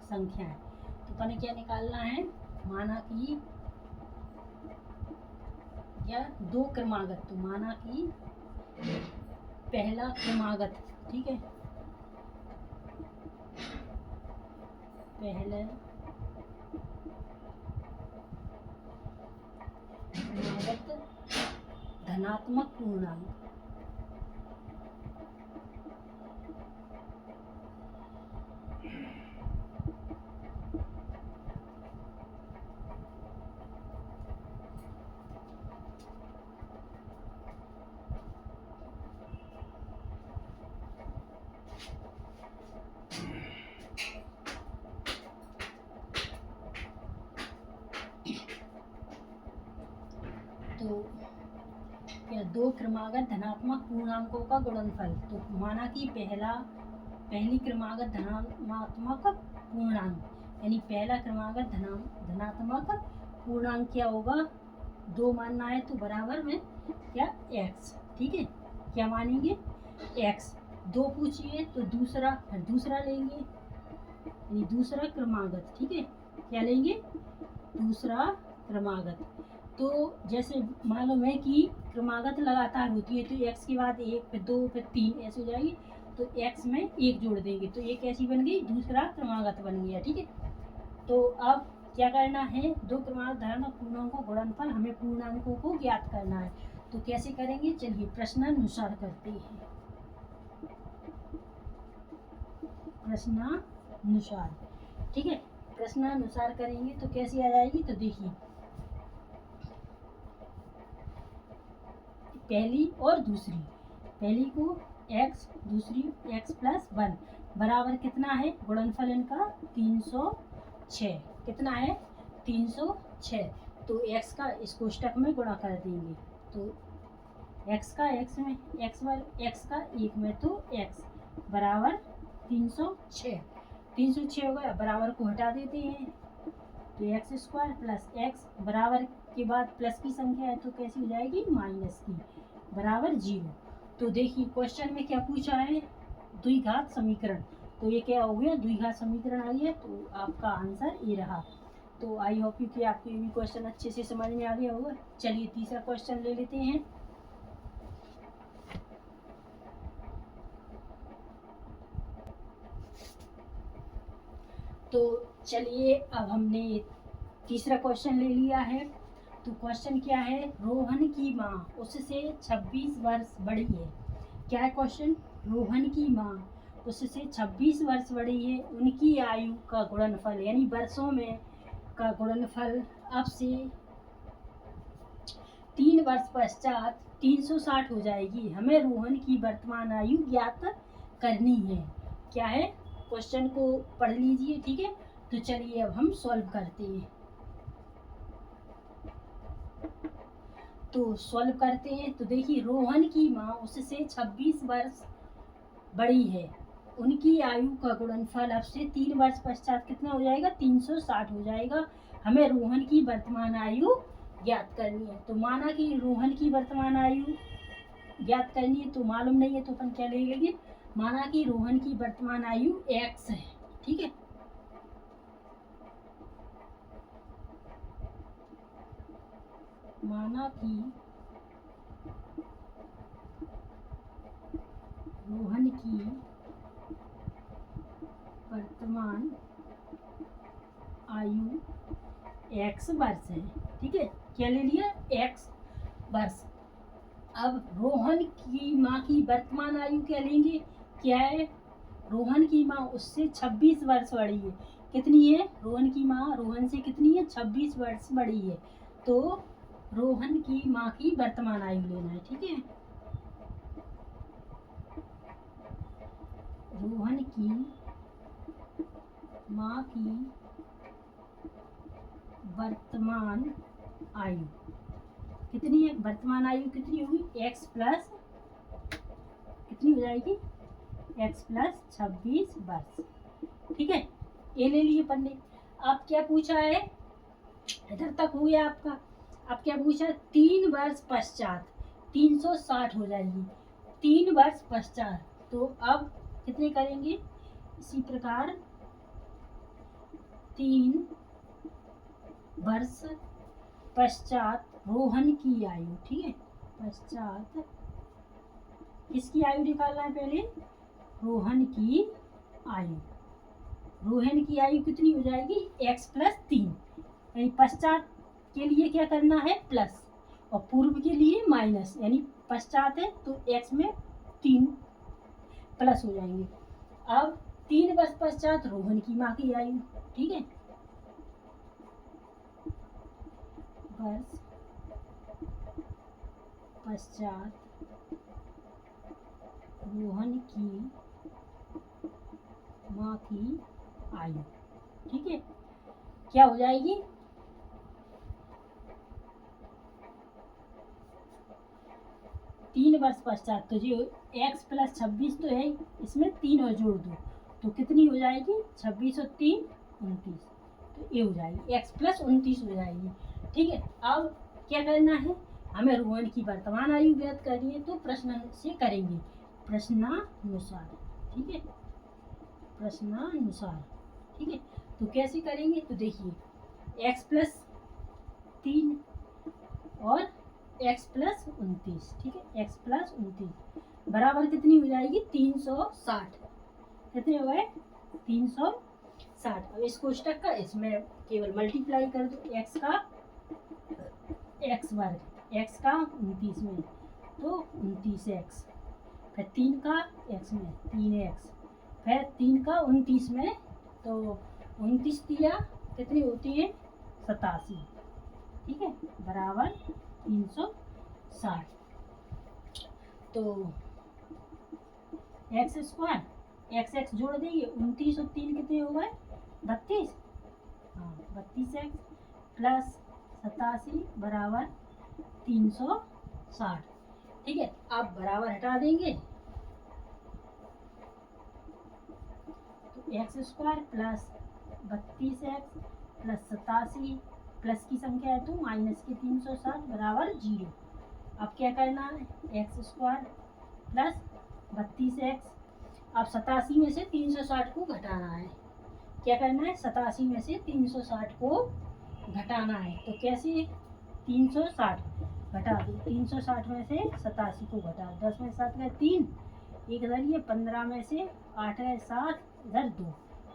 संख्याएं। तो अपन क्या निकालना है, माना कि या दो क्रमागत, तो माना कि पहला क्रमागत, ठीक है, पहले क्रमागत धनात्मक पूर्णांक, तो क्या दो क्रमागत धनात्मक पूर्णांकों का गुणनफल। तो माना कि पहली क्रमागत धनात्मक पूर्णांक यानी पहला क्रमागत धनात्मक पूर्णांक क्या होगा, 2 मानना है तो बराबर में क्या x। ठीक है, क्या मानेंगे x। 2 पूछिए तो दूसरा लेंगे यानी दूसरा क्रमागत। ठीक है, क्या लेंगे, दूसरा क्रमागत। तो जैसे मालूम है कि क्रमागत लगातार होती है, तो x के बाद 1 फिर 2 फिर 3 ऐसे हो जाएगी। तो x में 1 जोड़ देंगे तो ये कैसी बन गई, दूसरा क्रमागत बन गया। ठीक है, तो अब क्या करना है, दो क्रमागत धनात्मक पूर्णांकों का गुणनफल, हमें पूर्णांकों को ज्ञात करना है। तो कैसे करेंगे, चलिए प्रश्नानुसार करते हैं। प्रश्नानुसार, ठीक है, प्रश्नानुसार करेंगे तो कैसी आ जाएगी। तो देखिए, पहली और दूसरी, पहली को x, दूसरी x प्लस 1 बराबर कितना है, गुणनफल इनका 306। कितना है, 306। तो x का इस कोष्टक में गुणा कर देंगे। तो x का x में x का 1 में, तो x बराबर 306। 306 हो गया, बराबर को हटा देते हैं। तो x² प्लस x बराबर के बाद प्लस की संख्या है तो कैसी हो जाएगी, माइनस की, बराबर 0। तो देखिए क्वेश्चन में क्या पूछा है, द्विघात समीकरण। तो ये क्या हो गया, द्विघात समीकरण आ गया। तो आपका आंसर ये रहा। तो आई होप कि आपको ये भी क्वेश्चन अच्छे से समझ में आ गया होगा। चलिए तीसरा क्वेश्चन ले लेते हैं। तो चलिए अब हमने तीसरा क्वेश्चन ले लिया है। तो क्वेश्चन क्या है, रोहन की माँ उससे 26 वर्ष बड़ी है। क्या है क्वेश्चन, रोहन की माँ उससे 26 वर्ष बड़ी है, उनकी आयु का गुणनफल यानी वर्षों में का गुणनफल अब से 3 वर्ष पश्चात 360 हो जाएगी। हमें रोहन की वर्तमान आयु ज्ञात करनी है। क्या है, क्वेश्चन को पढ़ लीजिए। ठीक है, तो चलिए अब हम सॉल्व करते हैं। तो सॉल्व करते हैं। तो देखिए, रोहन की माँ उससे 26 वर्ष बड़ी है। उनकी आयु का गुणनफल अब से 3 वर्ष पश्चात कितना हो जाएगा? 360 हो जाएगा। हमें रोहन की वर्तमान आयु ज्ञात करनी है। तो माना कि रोहन की वर्तमान आयु ज्ञात करनी है, तो मालूम नहीं है तो अपन क्या ले लेंगे, माना कि रोहन की वर्तमान आयु x है। ठीक है, माना कि रोहन की वर्तमान आयु x वर्ष है। ठीक है, क्या ले लिया? x वर्ष। अब रोहन की माँ की वर्तमान आयु क्या लेंगे? क्या है? रोहन की माँ उससे 26 वर्ष बड़ी है। कितनी है? रोहन की माँ रोहन से कितनी है? 26 वर्ष बड़ी है। तो रोहन की माँ की वर्तमान आयु लेना है। ठीक है, रोहन की माँ की वर्तमान आयु कितनी है? वर्तमान आयु कितनी होगी? x प्लस कितनी हो जाएगी? x प्लस 26 वर्ष। ठीक है, ये ले लिए पन्ने। अब क्या पूछा है? इधर तक हो गया आपका। अब क्या पूछा? 3 वर्ष पश्चात 360 हो जाएगी। 3 वर्ष पश्चात, तो अब कितने करेंगे? इसी प्रकार 3 वर्ष पश्चात रोहन की आयु। ठीक है, पश्चात किसकी आयु निकालना है? पहले रोहन की आयु। रोहन की आयु कितनी हो जाएगी? x plus 3। यानी पश्चात के लिए क्या करना है? प्लस, और पूर्व के लिए माइनस। यानी पश्चात है तो x में 3 प्लस हो जाएंगे। अब 3 वर्ष पश्चात रोहन की माँ की आयु। ठीक है, वर्ष पश्चात रोहन की माँ की आयु। ठीक है, क्या हो जाएगी? 3 वर्ष पश्चात, तो जो x प्लस 26 तो है, इसमें 3 और जोड़ दो तो कितनी हो जाएगी? 26 और 3 29। तो ये हो जाएगी x प्लस 29 हो जाएगी। ठीक है, अब क्या करना है? हमें रोहन की वर्तमान आयु ज्ञात करनी है, तो प्रश्न से करेंगे, प्रश्नानुसार। ठीक है, प्रश्नानुसार। ठीक है, तो कैसे करेंगे? तो देखिए, x प्लस 3 और x प्लस 29। ठीक है, x प्लस 29 बराबर कितनी हो जाएगी? 360। कितने हो गए? 360। अब इस कोष्टक का इसमें केवल मल्टीप्लाई कर दो। x का x वर्ग, x का 29 में तो 29x, फिर 3 का x में 3x, फिर 3 का 29 में तो 29 दिया कितनी होती है? 87। ठीक है, बराबर 360। तो एक्स स्क्वायर x जोड़ देंगे, 29 और 3 कितने हो गए? 32। हाँ, 32x प्लस 87 बराबर 360। ठीक है, आप बराबर हटा देंगे तो x square plus 32x plus 87 plus की संख्या है तो माइनस के 360 बराबर 0। अब क्या करना है? एक्स स्क्वायर प्लस 32x, अब 87 में से 360 को घटाना है। क्या करना है? 87 में से 360 को घटाना है। तो कैसे? 360 घटा दो, 360 में से 87 को घटा, 10 में 7 गए 3, एक इधर ये 15 में से 8 गए 7, इधर 2,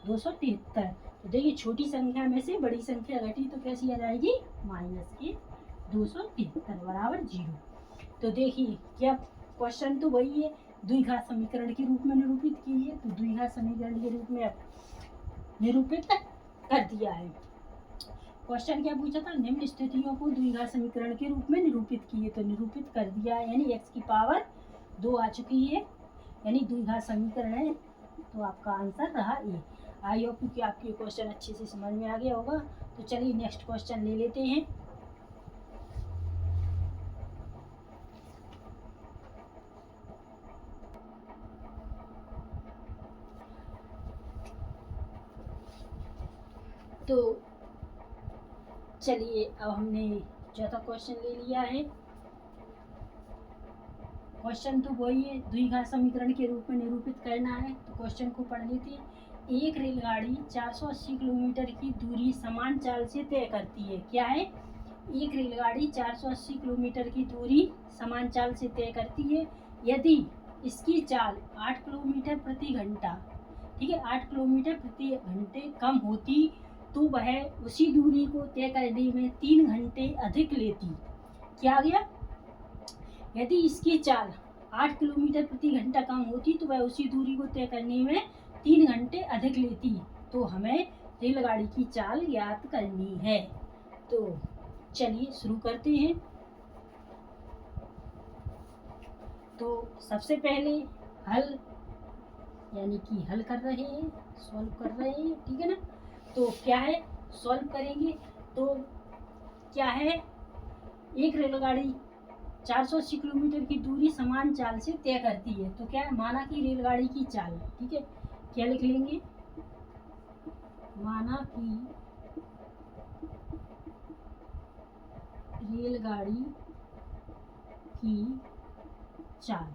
273। तो देखिए, छोटी संख्या में से बड़ी संख्या घटी तो कैसी आ जाएगी? माइनस के 273 बराबर 0। तो देखिए, क्या क्वेश्चन तो वही है, द्विघात समीकरण के रूप में निरूपित कीजिए। तो द्विघात समीकरण के रूप में अब निरूपित कर दिया है। क्वेश्चन क्या पूछा था? निम्न स्थितियों को द्विघात समीकरण के रूप में निरूपित किए, तो निरूपित कर दिया है, यानी x की पावर 2 आ चुकी है, यानी द्विघात समीकरण है। तो आपका आंसर रहा ए। आई होप कि आपके क्वेश्चन अच्छे से समझ में आ गया होगा। तो चलिए नेक्स्ट क्वेश्चन ले लेते हैं। तो चलिए अब हमने चौथा क्वेश्चन ले लिया है। क्वेश्चन तो वही है, द्विघात समीकरण के रूप में निरूपित करना है। तो क्वेश्चन को पढ़ लेते हैं। एक रेलगाड़ी 480 किलोमीटर की दूरी समान चाल से तय करती है। क्या है? एक रेलगाड़ी 480 किलोमीटर की दूरी समान चाल से तय करती है यदि इसकी चाल 8 किलोमीटर प्रति घंटा, ठीक है, 8 किलोमीटर प्रति घंटे कम होती तो वह उसी दूरी को तय करने में 3 घंटे अधिक लेती। क्या आ गया? यदि इसकी चाल 8 किलोमीटर प्रति घंटा कम होती तो वह उसी दूरी को तय करने में 3 घंटे अधिक लेती। तो हमें रेलगाड़ी की चाल ज्ञात करनी है। तो चलिए शुरू करते हैं। तो सबसे पहले हल यानी कि हल कर रहे हैं, सॉल्व कर रहे हैं, ठीक है ना। तो क्या है, सॉल्व करेंगे तो क्या है, एक रेलगाड़ी 480 किलोमीटर की दूरी समान चाल से तय करती है। तो क्या है, माना कि रेलगाड़ी की चाल, ठीक है, क्या लिख लेंगे, माना कि रेलगाड़ी की चाल,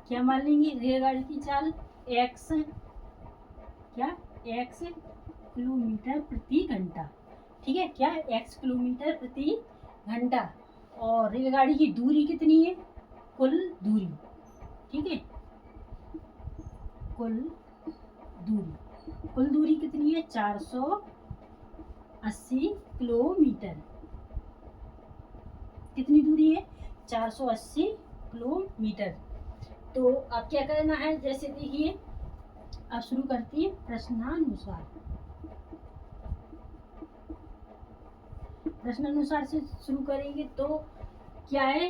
क्या मान लेंगे, रेलगाड़ी की चाल x, क्या x किलोमीटर प्रति घंटा, ठीक है, क्या x किलोमीटर प्रति घंटा, और रेलगाड़ी की दूरी कितनी है, कुल दूरी, ठीक है, कुल दूरी कितनी है, 480 किलोमीटर। कितनी दूरी है, 480 किलोमीटर। तो अब क्या करना है, जैसे देखिए अब शुरू करती है प्रश्नानुसार से शुरू करेंगे। तो क्या है,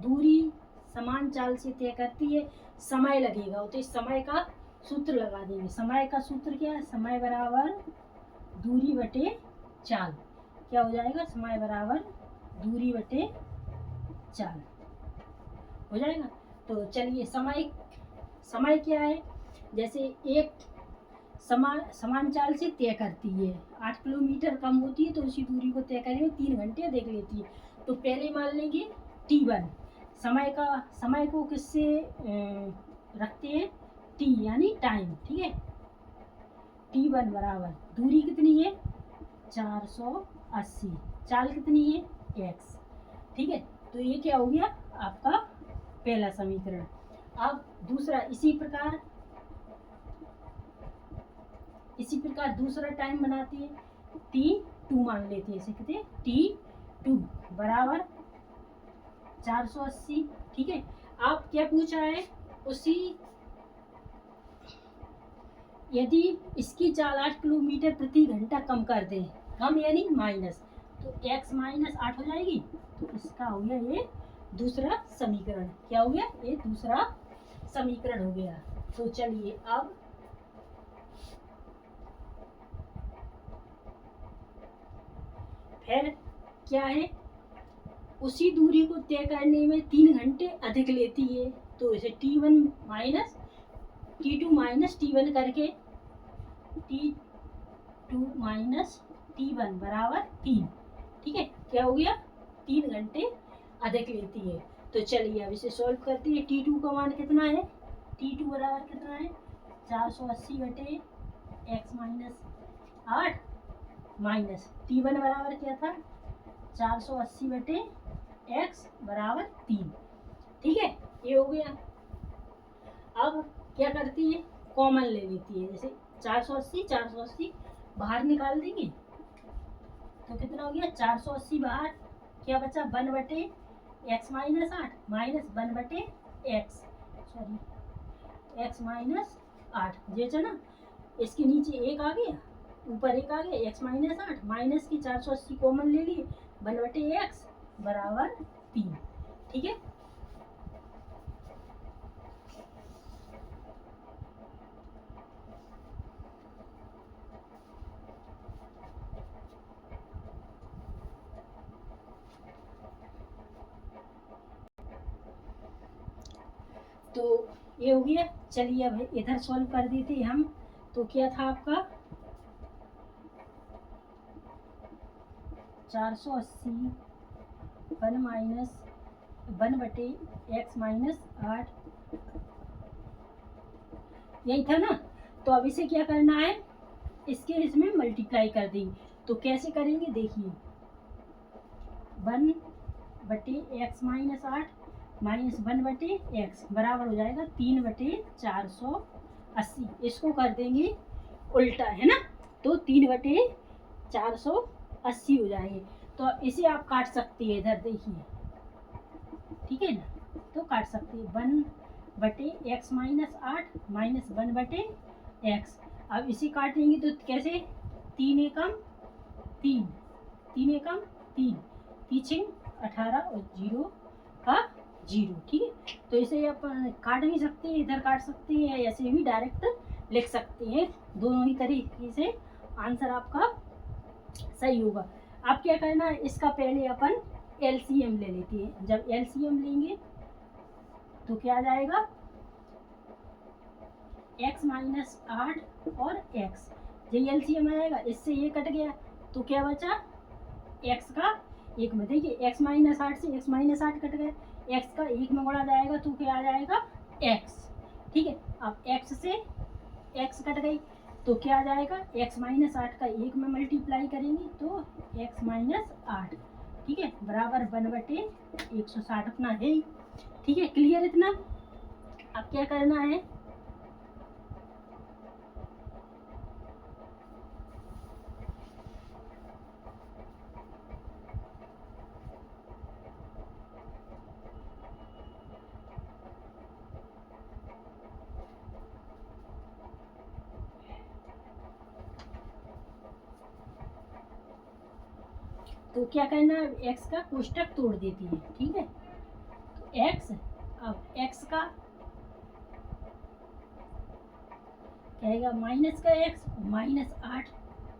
दूरी समान चाल से तय करती है, समय लगेगा तो इस समय का सूत्र लगा देंगे। समय का सूत्र क्या है, समय बराबर दूरी बटे चाल। क्या हो जाएगा, समय बराबर दूरी बटे चाल हो जाएगा। तो चलिए समय क्या है, जैसे एक समान चाल से तय करती है, 8 किलोमीटर कम होती है तो उसी दूरी को तय करने में 3 घंटे देख लेती है। तो पहले मान लेंगे t1, समय को किससे रखते हैं, t यानी टाइम, ठीक है, t1 बराबर दूरी कितनी है 480, चाल कितनी है x, ठीक है। तो ये क्या हो गया आपका पहला समीकरण। अब दूसरा इसी प्रकार दूसरा टाइम बनाते हैं, t2 मान लेते हैं, इसे कहते हैं t2 बराबर 480, ठीक है। आप क्या पूछा है, उसी यदि इसकी चाल 8 किलोमीटर प्रति घंटा कम कर दे, कम यानी माइनस, तो x माइनस 8 हो जाएगी। तो इसका हो गया ये दूसरा समीकरण। क्या हो गया, ये दूसरा समीकरण हो गया। तो चलिए अब फिर क्या है, उसी दूरी को तय करने में 3 घंटे अधिक लेती है। तो इसे t1 minus t2 minus t1 करके t2 माइनस t1 बराबर 3, ठीक है, क्या हो गया 3 घंटे अधिक लेती है। तो चलिए अब इसे सॉल्व करते हैं। t2 का मान कितना है, t2 बराबर कितना है 480 बटे x माइनस 8 माइनस t1 बराबर क्या था 480 बटे x बराबर 3, ठीक है, ये हो गया। अब क्या करती है, कॉमन ले लेती है, जैसे 480 बाहर निकाल देंगे तो कितना हो गया 480 बाहर, क्या बचा 1 बटे x माइनस 8 माइनस 1 बटे x माइनस 8, ये ना, इसके नीचे एक आ गया, ऊपर एक आ गया, x माइनस 8 माइनस की 480 कॉमन ले लिए, 1 बटे x बराबर 3, ठीक है। तो ये हो गया। चलिए अब इधर सॉल्व कर देते हैं हम। तो क्या था आपका 480 1 माइनस 1/x-8, यही था ना। तो अब इसे क्या करना है, इसके इसमें मल्टीप्लाई कर देंगे। तो कैसे करेंगे देखिए, 1/x-8 माइनस 1/x बराबर हो जाएगा 3/480। इसको कर देंगे उल्टा, है ना। तो 3/480 हो जाएंगे। तो इसे आप काट सकती है, इधर देखिए, ठीक है ना। तो काट सकते हैं 1/x-8 माइनस 1/x। अब इसे काटेंगे तो कैसे, 3 एकम 3, 3 एकम 3, 3 18 और 0 का 0, ठीक है। तो इसे आप काट भी सकते हैं, इधर काट सकते हैं, ऐसे भी डायरेक्ट लिख सकते हैं। दोनों ही तरीके से आंसर आपका सही होगा। अब क्या करना है, इसका पहले अपन एलसीएम ले लेते हैं। जब एलसीएम लेंगे तो क्या आ जाएगा, x-8 और x, ये एलसीएम आएगा, इससे ये कट गया तो क्या बचा, x का एक में, देखिए x-8 से x-8 कट गया, x का एक में गुणा जाएगा तो क्या आ जाएगा x, ठीक है। अब x से x कट गई तो क्या आ जाएगा, x-8 का एक में मल्टीप्लाई करेंगे तो x-8, ठीक है, बराबर 1/160 अपना है, ठीक है। क्लियर इतना। अब क्या करना है, तो क्या करना है, x का कोष्टक तोड़ देती है, ठीक है। तो x, अब x का क्या आएगा, माइनस का x, -8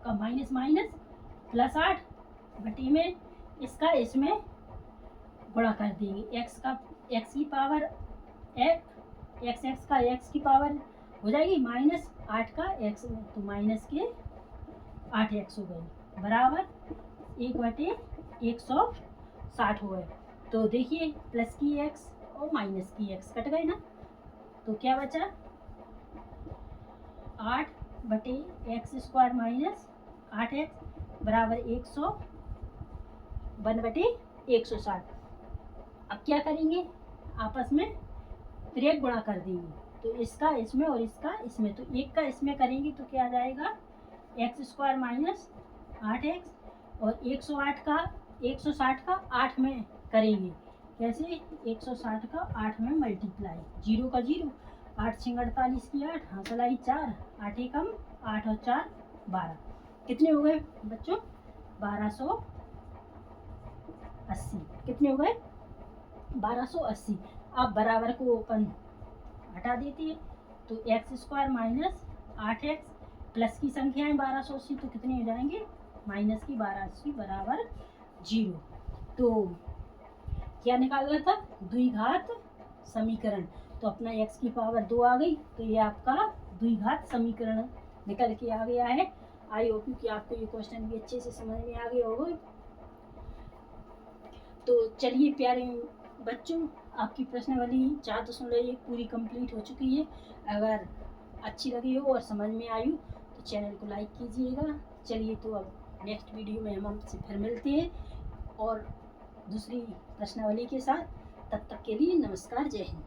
का माइनस माइनस +8 बटे में इसका इसमें गुणा कर देंगे। x का x की पावर x का x की पावर हो जाएगी -8 का x में, तो माइनस के 8x हो गई, बराबर 1/160 हो गए। तो देखिए प्लस की x और माइनस की x कट गए ना, तो क्या बचा, 8/x² माइनस 8x बराबर 1/160। अब क्या करेंगे, आपस में तिर्यक गुणा कर देंगे। तो इसका इसमें और इसका इसमें, तो एक का इसमें करेंगे तो क्या आ जाएगा, x² माइनस 8x, और 160 का 8 में करेंगे, कैसे, 160 का 8 में मल्टीप्लाई, 0 का 0, 8 × 48 की 8, हाँ चलाई 4, 8 एकम 8 और 4 12, कितने हो गए बच्चों, 1280, कितने हो गए 1280। अब बराबर को अपन हटा देते हैं, तो x² माइनस 8x प्लस की संख्या है 1280, तो कितने हो जाएंगे, माइनस की 1280 बराबर 0। तो क्या निकालना था, द्विघात समीकरण। तो अपना x की पावर 2 आ गई, तो ये आपका द्विघात समीकरण निकल के आ गया है। आई होप कि आपको ये क्वेश्चन भी अच्छे से समझ में आ गया होगा। तो चलिए प्यारे बच्चों, आपकी प्रश्नावली 4.1 पूरी कंप्लीट हो चुकी है। अगर अच्छी लगी हो और समझ में आई हो तो चैनल को लाइक कीजिएगा। चलिए तो अब नेक्स्ट वीडियो में हम आपसे फिर मिलते हैं और दूसरी प्रश्नावली के साथ। तब तक के लिए नमस्कार, जय हिंद।